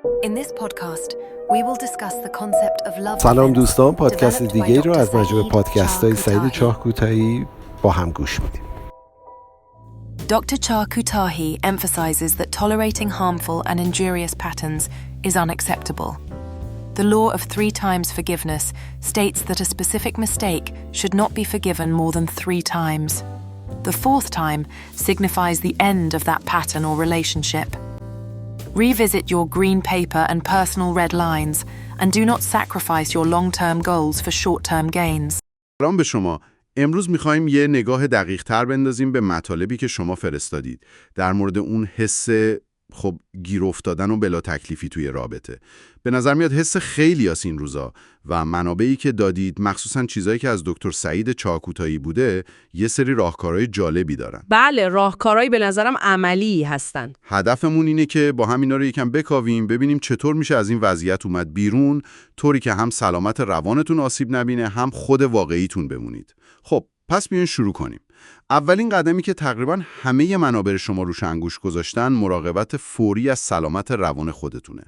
In this podcast, we will discuss the concept of love. سلام دوستان، پادکست دیگه رو از مجموعه پادکست‌های سعید چاهکوتاهی با هم گوش میدیم. Dr. Char-Kutahi emphasizes that tolerating harmful and injurious patterns is unacceptable. The law of 3 times forgiveness states that a specific mistake should not be forgiven more than 3 times. The 4th time signifies the end of that pattern or relationship. Revisit your green paper and personal red lines and do not sacrifice your long-term goals for short-term gains. سلام به شما. امروز می‌خوایم یه نگاه دقیق‌تر بندازیم به مطالبی که شما فرستادید در مورد اون حس گیر افتادن و بلا تکلیفی توی رابطه. به نظر میاد حس خیلی هست این روزا و منابعی که دادید، مخصوصا چیزایی که از دکتر سعید چاهکوتاهی بوده، یه سری راهکارهای جالبی دارن. بله، راهکارهایی به نظرم عملی هستن. هدفمون اینه که با هم اینا رو یکم بکاویم، ببینیم چطور میشه از این وضعیت اومد بیرون، طوری که هم سلامت روانتون آسیب نبینه، هم خود واقعیتون بمونید. خب، پس بیاین شروع کنیم. اولین قدمی که تقریباً همه منابع شما روش انگوش گذاشتن، مراقبت فوری از سلامت روان خودتونه.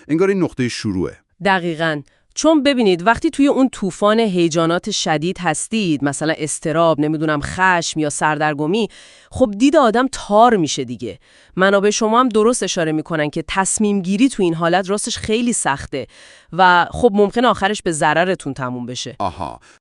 انگار این نقطه شروعه. دقیقاً. چون ببینید وقتی توی اون طوفان هیجانات شدید هستید، مثلا اضطراب، نمیدونم خشم یا سردرگمی، خب دید آدم تار میشه دیگه. منابع شما هم درست اشاره میکنن که تصمیم گیری تو این حالت راستش خیلی سخته و خب ممکن آخرش به ضررتون تموم بشه.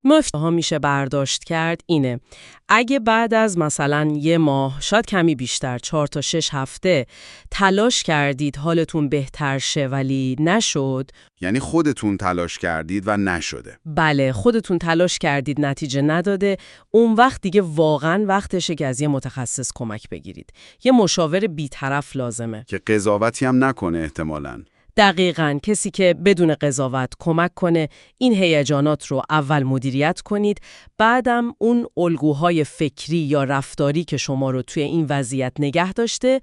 مفتاحا میشه برداشت کرد اینه: اگه بعد از مثلا 1 ماه، شاید کمی بیشتر، 4 تا 6 هفته تلاش کردید حالتون بهتر شه ولی نشد، یعنی خودتون تلاش کردید و نشده. بله، خودتون تلاش کردید نتیجه نداده، اون وقت دیگه واقعاً وقتشه که از یه متخصص کمک بگیرید. یه مشاور بی‌طرف لازمه که قضاوتی هم نکنه احتمالاً. دقیقاً، کسی که بدون قضاوت کمک کنه این هیجانات رو اول مدیریت کنید، بعدم اون الگوهای فکری یا رفتاری که شما رو توی این وضعیت نگه داشته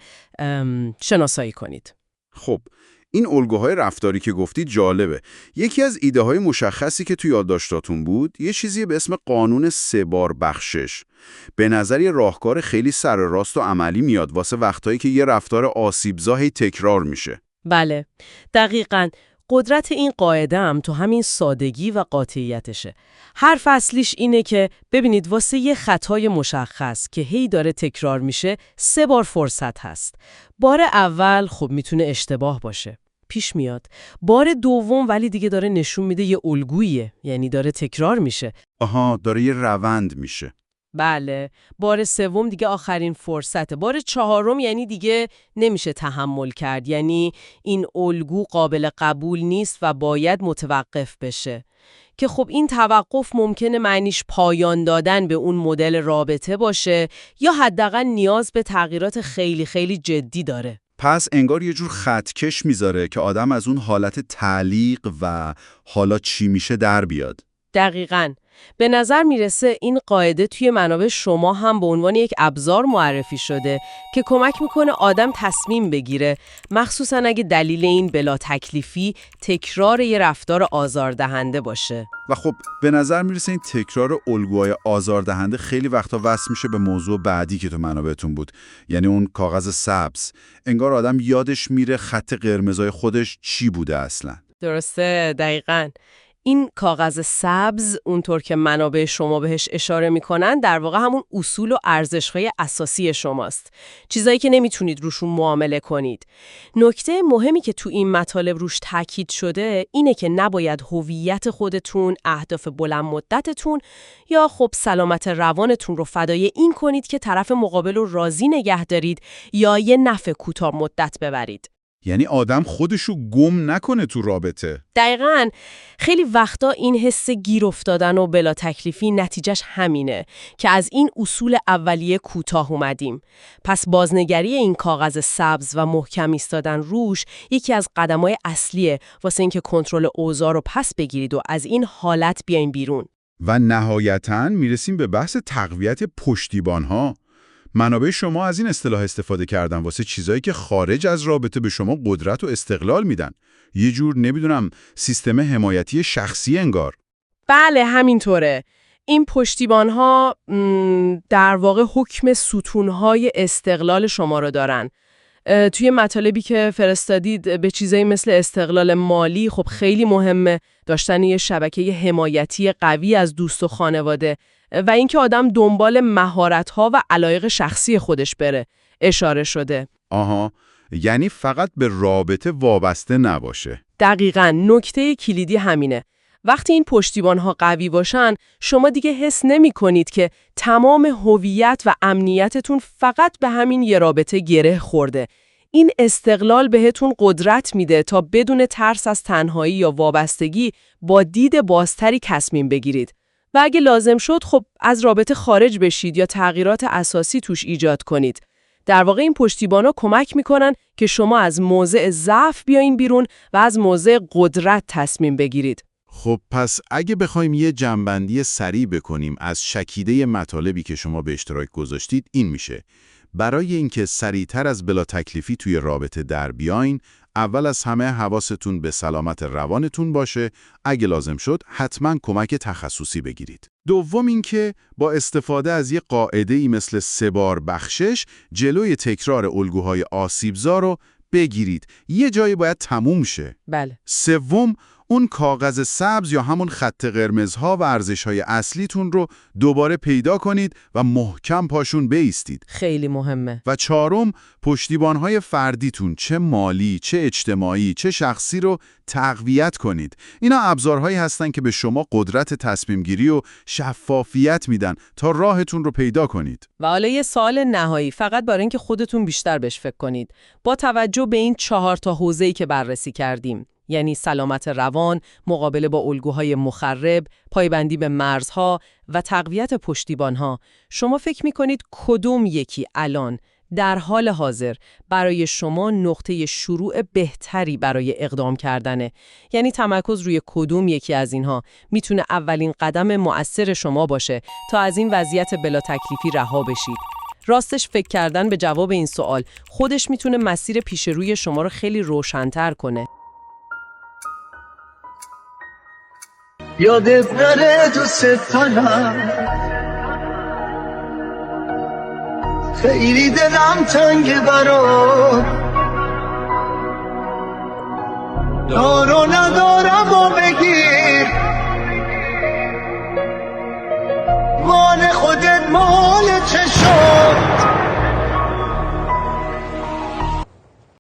شناسایی کنید. خب، این الگوهای رفتاری که گفتید جالبه. یکی از ایده های مشخصی که توی یادداشتاتون بود، یه چیزی به اسم قانون 3 بار بخشش. به نظر یه راهکار خیلی سر راست و عملی میاد واسه وقتایی که یه رفتار آسیبزا هی تکرار میشه. بله، دقیقاً. قدرت این قاعده هم تو همین سادگی و قاطعیتشه. هر فصلیش اینه که ببینید واسه یه خطای مشخص که هی داره تکرار میشه 3 بار فرصت هست. بار اول خب میتونه اشتباه باشه، پیش میاد. بار دوم ولی دیگه داره نشون میده یه الگوییه، یعنی داره تکرار میشه. داره یه روند میشه. بله، بار سوم دیگه آخرین فرصته. بار چهارم یعنی دیگه نمیشه تحمل کرد، یعنی این الگو قابل قبول نیست و باید متوقف بشه. که خب این توقف ممکنه معنیش پایان دادن به اون مدل رابطه باشه یا حداقل نیاز به تغییرات خیلی خیلی جدی داره. پس انگار یه جور خطکش میذاره که آدم از اون حالت تعلیق و حالا چی میشه در بیاد. دقیقاً. به نظر میرسه این قاعده توی منابع شما هم به عنوان یک ابزار معرفی شده که کمک میکنه آدم تصمیم بگیره، مخصوصاً اگه دلیل این بلا تکلیفی تکرار یه رفتار آزاردهنده باشه. و خب به نظر میرسه این تکرار الگوهای آزاردهنده خیلی وقتا وصل میشه به موضوع بعدی که تو منابعتون بود، یعنی اون کاغذ سبز. انگار آدم یادش میره خط قرمزای خودش چی بوده اصلاً. درسته، دقیقاً. این کاغذ سبز، اونطور که منابع شما بهش اشاره میکنن، در واقع همون اصول و ارزش‌های اساسی شماست. چیزایی که نمیتونید روشون معامله کنید. نکته مهمی که تو این مطالب روش تاکید شده اینه که نباید هویت خودتون، اهداف بلند مدتتون یا خب سلامت روانتون رو فدای این کنید که طرف مقابل رو راضی نگه دارید یا یه نفع کوتاه مدت ببرید. یعنی آدم خودشو گم نکنه تو رابطه. دقیقاً. خیلی وقتا این حس گیر افتادن و بلا تکلیفی نتیجهش همینه که از این اصول اولیه کوتاه اومدیم. پس بازنگری این کاغذ سبز و محکم ایستادن روش یکی از قدم‌های اصلیه واسه اینکه کنترل اوضاع رو پس بگیرید و از این حالت بیاین بیرون. و نهایتاً میرسیم به بحث تقویت پشتیبان‌ها. منابع شما از این اصطلاح استفاده کردن واسه چیزایی که خارج از رابطه به شما قدرت و استقلال میدن. یه جور سیستم حمایتی شخصی انگار. بله، همینطوره. این پشتیبان‌ها در واقع حکم ستون‌های استقلال شما رو دارن. توی مطالبی که فرستادید به چیزایی مثل استقلال مالی خب خیلی مهمه، داشتن یه شبکه حمایتی قوی از دوست و خانواده و اینکه آدم دنبال مهارت‌ها و علایق شخصی خودش بره اشاره شده. آها، یعنی فقط به رابطه وابسته نباشه. دقیقاً، نکته کلیدی همینه. وقتی این پشتیبان‌ها قوی باشن، شما دیگه حس نمی‌کنید که تمام هویت و امنیتتون فقط به همین یه رابطه گره خورده. این استقلال بهتون قدرت میده تا بدون ترس از تنهایی یا وابستگی با دید بازتری تصمیم بگیرید. و اگه لازم شد خب از رابطه خارج بشید یا تغییرات اساسی توش ایجاد کنید. در واقع این پشتیبانا کمک میکنن که شما از موضع ضعف بیاین بیرون و از موضع قدرت تصمیم بگیرید. خب پس اگه بخوایم یه جمع‌بندی سریع بکنیم از شکیده مطالبی که شما به اشتراک گذاشتید، این میشه: برای اینکه سریعتر از بلا تکلیفی توی رابطه در بیاین، اول از همه حواستون به سلامت روانتون باشه، اگه لازم شد حتما کمک تخصصی بگیرید. دوم اینکه با استفاده از یه قاعده‌ای مثل 3 بار بخشش جلوی تکرار الگوهای آسیبزا رو بگیرید. یه جایی باید تموم شه. بله. سوم، اون کاغذ سبز یا همون خط قرمزها و ارزش‌های اصلیتون رو دوباره پیدا کنید و محکم پاشون بایستید. خیلی مهمه. و چهارم، پشتیبان‌های فردیتون، چه مالی، چه اجتماعی، چه شخصی رو تقویت کنید. اینا ابزارهایی هستن که به شما قدرت تصمیم‌گیری و شفافیت میدن تا راهتون رو پیدا کنید. و حالا یه سوال نهایی، فقط برای اینکه خودتون بیشتر بهش فکر کنید. با توجه به این 4 تا حوزه‌ای که بررسی کردیم، یعنی سلامت روان، مقابله با الگوهای مخرب، پایبندی به مرزها و تقویت پشتیبانها، شما فکر می‌کنید کدوم یکی الان در حال حاضر برای شما نقطه شروع بهتری برای اقدام کردنه؟ یعنی تمرکز روی کدوم یکی از اینها میتونه اولین قدم مؤثر شما باشه تا از این وضعیت بلا تکلیفی رها بشید؟ راستش فکر کردن به جواب این سوال خودش میتونه مسیر پیش روی شما رو خیلی روشن‌تر کنه. یادت نره دوست دارم، خیلی دلم تنگه برات، دار و ندار